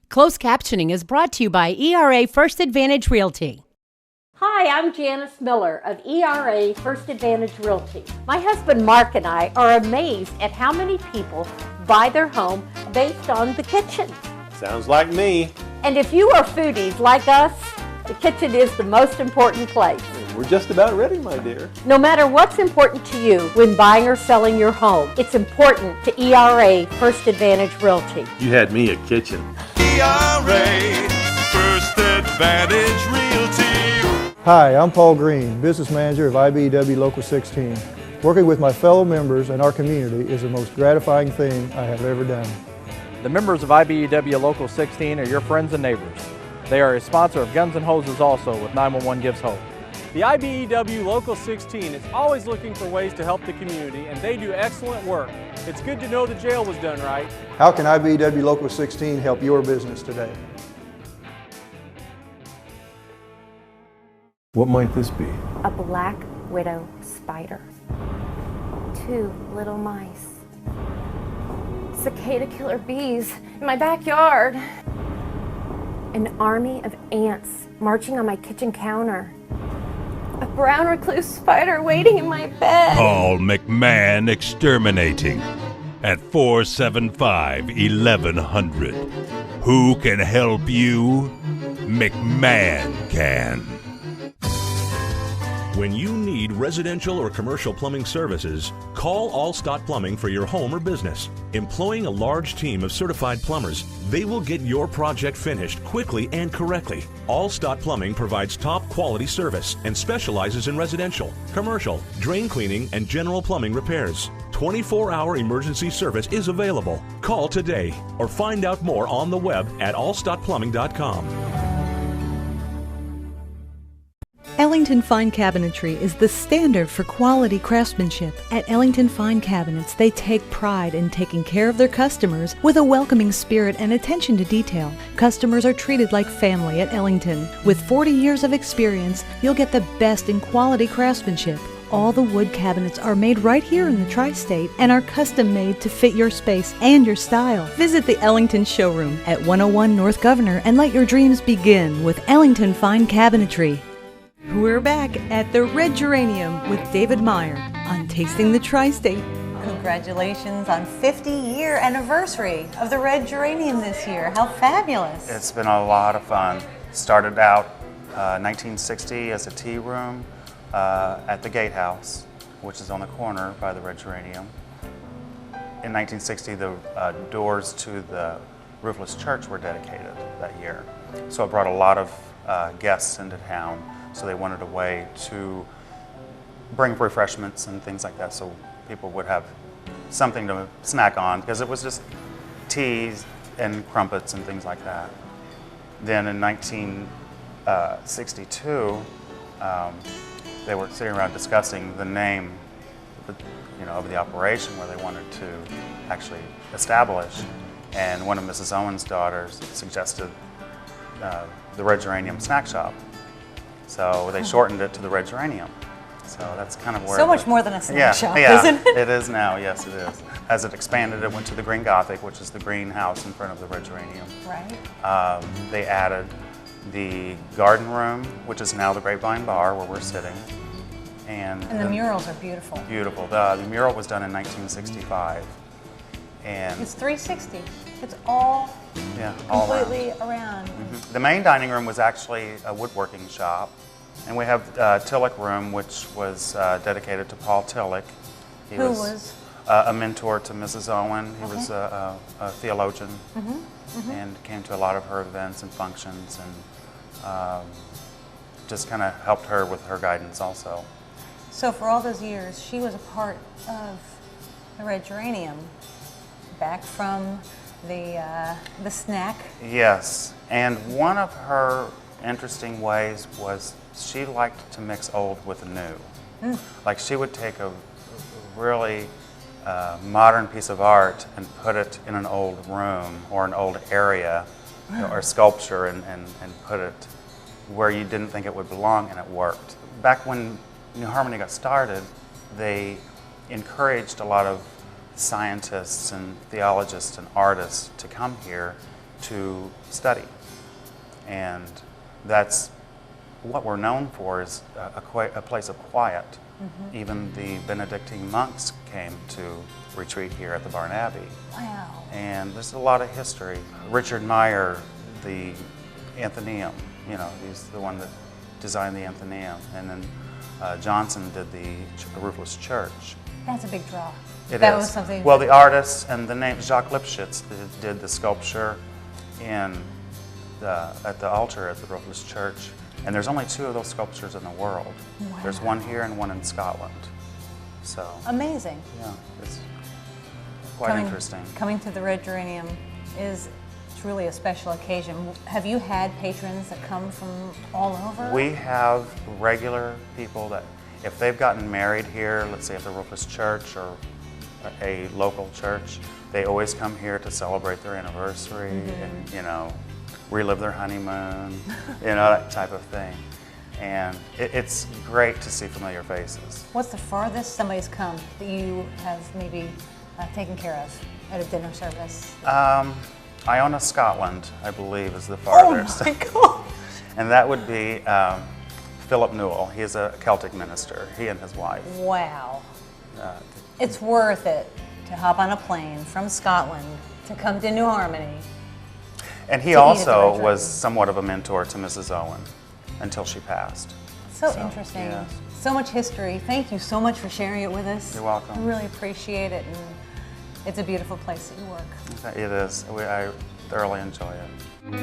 Closed captioning is brought to you by ERA First Advantage Realty. Hi, I'm Janice Miller of ERA First Advantage Realty. My husband Mark and I are amazed at how many people buy their home based on the kitchen. Sounds like me. And if you are foodies like us, the kitchen is the most important place. We're just about ready, my dear. No matter what's important to you when buying or selling your home, it's important to ERA First Advantage Realty. You had me at kitchen. ERA First Advantage Realty. Hi, I'm Paul Green, Business Manager of IBEW Local 16. Working with my fellow members and our community is the most gratifying thing I have ever done. The members of IBEW Local 16 are your friends and neighbors. They are a sponsor of Guns N' Hoses also with 911 Gives Hope. The IBEW Local 16 is always looking for ways to help the community, and they do excellent work. It's good to know the jail was done right. How can IBEW Local 16 help your business today? What might this be? A black widow spider, 2 little mice, cicada killer bees in my backyard, an army of ants marching on my kitchen counter, a brown recluse spider waiting in my bed. Paul McMahon Exterminating at 475-1100. Who can help you? McMahon can. When you need residential or commercial plumbing services, call Allstott Plumbing for your home or business. Employing a large team of certified plumbers, they will get your project finished quickly and correctly. Allstott Plumbing provides top quality service and specializes in residential, commercial, drain cleaning, and general plumbing repairs. 24-hour emergency service is available. Call today or find out more on the web at allstottplumbing.com. Ellington Fine Cabinetry is the standard for quality craftsmanship. At Ellington Fine Cabinets, they take pride in taking care of their customers with a welcoming spirit and attention to detail. Customers are treated like family at Ellington. With 40 years of experience, you'll get the best in quality craftsmanship. All the wood cabinets are made right here in the Tri-State and are custom made to fit your space and your style. Visit the Ellington showroom at 101 North Governor and let your dreams begin with Ellington Fine Cabinetry. We're back at the Red Geranium with David Meyer on Tasting the Tri-State. Congratulations on 50-year anniversary of the Red Geranium this year. How fabulous. It's been a lot of fun. Started out 1960 as a tea room at the Gatehouse, which is on the corner by the Red Geranium. In 1960, the doors to the roofless church were dedicated that year. So it brought a lot of guests into town. So they wanted a way to bring refreshments and things like that so people would have something to snack on, because it was just teas and crumpets and things like that. Then in 1962, they were sitting around discussing the name of the operation where they wanted to actually establish. And one of Mrs. Owen's daughters suggested the Red Geranium Snack Shop. So they shortened it to the Red Geranium. So that's kind of where... So much more than a snack shop, isn't it? It is now, yes it is. As it expanded, it went to the Green Gothic, which is the greenhouse in front of the Red Geranium. Right. They added the garden room, which is now the Grapevine Bar, where we're sitting. And the murals are beautiful. Beautiful. The mural was done in 1965. And it's 360. It's all completely around. Mm-hmm. The main dining room was actually a woodworking shop. And we have Tillich Room, which was dedicated to Paul Tillich. He was a mentor to Mrs. Owen. He was a theologian and came to a lot of her events and functions, and just kind of helped her with her guidance also. So for all those years, she was a part of the Red Geranium, back from the snack. Yes, and one of her interesting ways was she liked to mix old with new. Like she would take a really modern piece of art and put it in an old room or an old area or sculpture and put it where you didn't think it would belong, and it worked. Back when New Harmony got started, they encouraged a lot of scientists and theologists and artists to come here to study. And that's what we're known for, is a place of quiet. Mm-hmm. Even the Benedictine monks came to retreat here at the Barn Abbey. Wow. And there's a lot of history. Richard Meyer, the Athenaeum, you know, he's the one that designed the Athenaeum. And then Johnson did the roofless church. That's a big draw. That was something. Well, the artist, and the name Jacques Lipschitz did the sculpture at the altar at the roofless church. And there's only 2 of those sculptures in the world. Wow. There's one here and one in Scotland. So amazing. yeah, it's quite interesting. Coming to the Red Geranium is truly a special occasion. Have you had patrons that come from all over? We have regular people that, if they've gotten married here, let's say at the roofless church or a local church, they always come here to celebrate their anniversary and, you know, relive their honeymoon, you know, that type of thing. And it's great to see familiar faces. What's the farthest somebody's come that you have maybe taken care of at a dinner service? Iona, Scotland, I believe, is the farthest. Oh my God! And that would be Philip Newell. He is a Celtic minister, he and his wife. Wow. It's worth it to hop on a plane from Scotland to come to New Harmony. And he also was somewhat of a mentor to Mrs. Owen until she passed. So interesting. Yeah. So much history. Thank you so much for sharing it with us. You're welcome. I really appreciate it, and it's a beautiful place that you work. It is. I thoroughly enjoy it.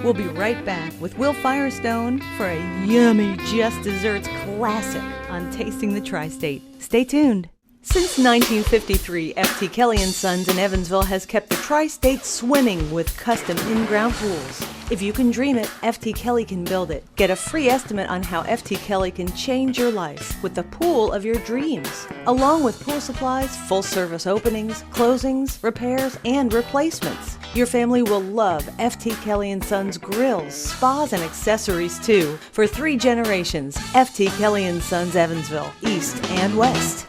We'll be right back with Will Firestone for a yummy Just Desserts classic on Tasting the Tri-State. Stay tuned. Since 1953, FT Kelly & Sons in Evansville has kept the Tri-State swimming with custom in-ground pools. If you can dream it, FT Kelly can build it. Get a free estimate on how FT Kelly can change your life with the pool of your dreams. Along with pool supplies, full-service openings, closings, repairs, and replacements. Your family will love FT Kelly & Sons grills, spas, and accessories too. For 3 generations, FT Kelly & Sons Evansville, East and West.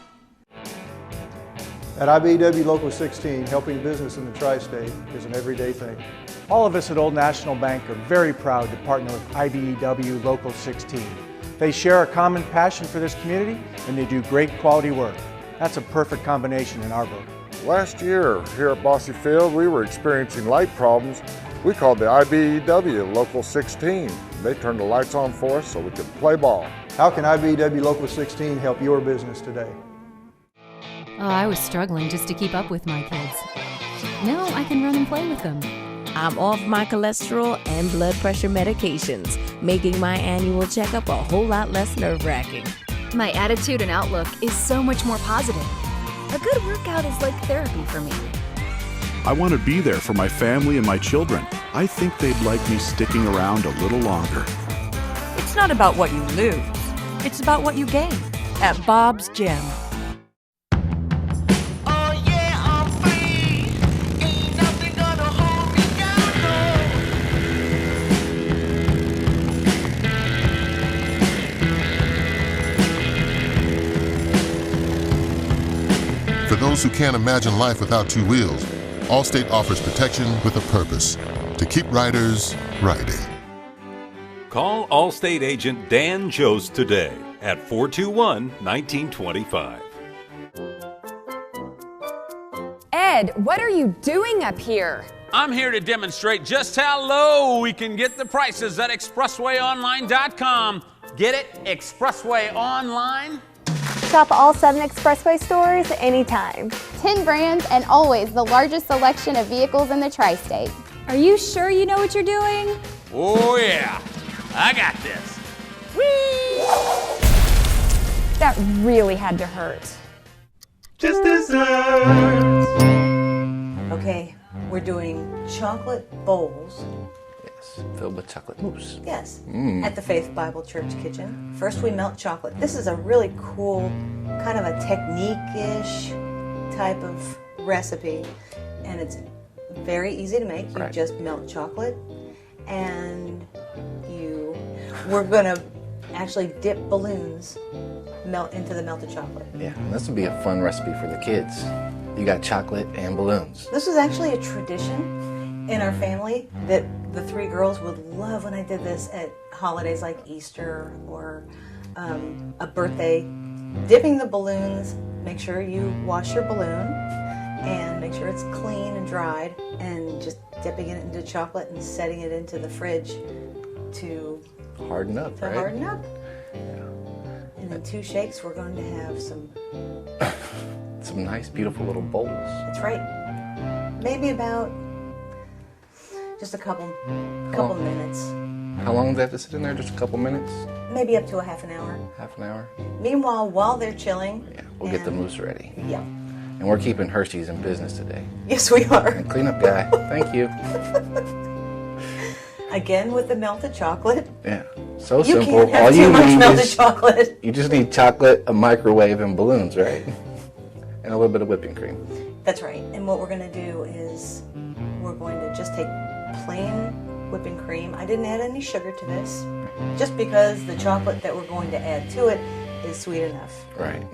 At IBEW Local 16, helping business in the Tri-State is an everyday thing. All of us at Old National Bank are very proud to partner with IBEW Local 16. They share a common passion for this community, and they do great quality work. That's a perfect combination in our book. Last year, here at Bossy Field, we were experiencing light problems. We called the IBEW Local 16. They turned the lights on for us so we could play ball. How can IBEW Local 16 help your business today? Oh, I was struggling just to keep up with my kids. Now I can run and play with them. I'm off my cholesterol and blood pressure medications, making my annual checkup a whole lot less nerve-wracking. My attitude and outlook is so much more positive. A good workout is like therapy for me. I want to be there for my family and my children. I think they'd like me sticking around a little longer. It's not about what you lose. It's about what you gain at Bob's Gym. For those who can't imagine life without 2 wheels, Allstate offers protection with a purpose, to keep riders riding. Call Allstate agent Dan Jost today at 421-1925. Ed, what are you doing up here? I'm here to demonstrate just how low we can get the prices at expresswayonline.com. Get it? Expressway Online? Shop all 7 Expressway stores anytime. 10 brands and always the largest selection of vehicles in the Tri-State. Are you sure you know what you're doing? Oh yeah, I got this. Whee! That really had to hurt. Just desserts. Okay, we're doing chocolate bowls. Yes, filled with chocolate mousse. Yes, at the Faith Bible Church kitchen. First we melt chocolate. This is a really cool, kind of a technique-ish type of recipe, and it's very easy to make. You just melt chocolate, and we're gonna actually dip balloons melt into the melted chocolate. Yeah, and this would be a fun recipe for the kids. You got chocolate and balloons. This is actually a tradition. in our family that the three girls would love when I did this at holidays like Easter or a birthday. Dipping the balloons, make sure you wash your balloon and make sure it's clean and dried, and just dipping it into chocolate and setting it into the fridge to harden up, right? Harden up. And in 2 shakes, we're going to have some nice, beautiful little bowls. That's right. Maybe about just a couple minutes. How long do they have to sit in there? Just a couple minutes? Maybe up to a half an hour. Half an hour? Meanwhile, while they're chilling, we'll get the mousse ready. Yeah. And we're keeping Hershey's in business today. Yes, we are. And cleanup guy, thank you. Again with the melted chocolate. Yeah, so you simple. Can't have All too you much need melted is chocolate. you just need chocolate, a microwave, and balloons, right? And a little bit of whipping cream. That's right. And what we're going to do is we're going to just take plain whipping cream. I didn't add any sugar to this, just because the chocolate that we're going to add to it is sweet enough. Right.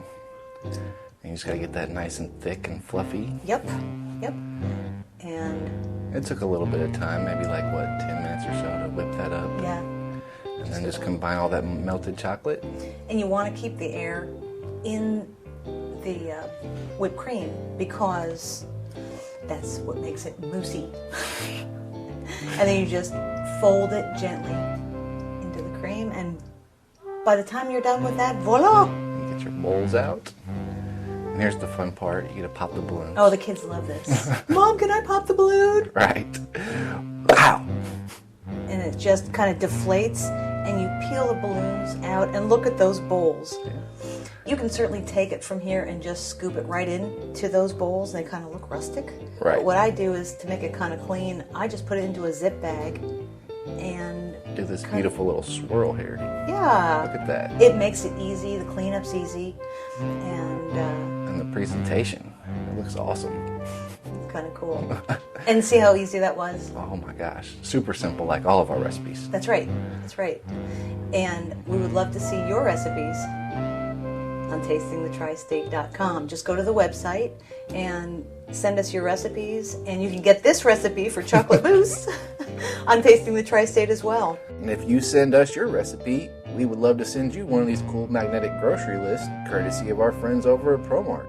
And you just got to get that nice and thick and fluffy. Yep. And it took a little bit of time, maybe like, 10 minutes or so to whip that up. Yeah. And then just combine all that melted chocolate. And you want to keep the air in the whipped cream because that's what makes it moussey. And then you just fold it gently into the cream, and by the time you're done with that, voila! You get your bowls out. And here's the fun part, you get to pop the balloons. Oh, the kids love this. Mom, can I pop the balloon? Right. Wow! And it just kind of deflates, and you peel the balloons out, and look at those bowls. Yeah. You can certainly take it from here and just scoop it right into those bowls. They kind of look rustic. Right. But what I do is, to make it kind of clean, I just put it into a zip bag and do this beautiful little swirl here. Yeah. Look at that. It makes it easy. The cleanup's easy, and the presentation, it looks awesome. It's kind of cool. And see how easy that was? Oh my gosh, super simple, like all of our recipes. That's right. That's right. And we would love to see your recipes on tastingthetristate.com. Just go to the website and send us your recipes, and you can get this recipe for chocolate mousse on Tasting the Tri-State as well. And if you send us your recipe, we would love to send you one of these cool magnetic grocery lists, courtesy of our friends over at ProMart.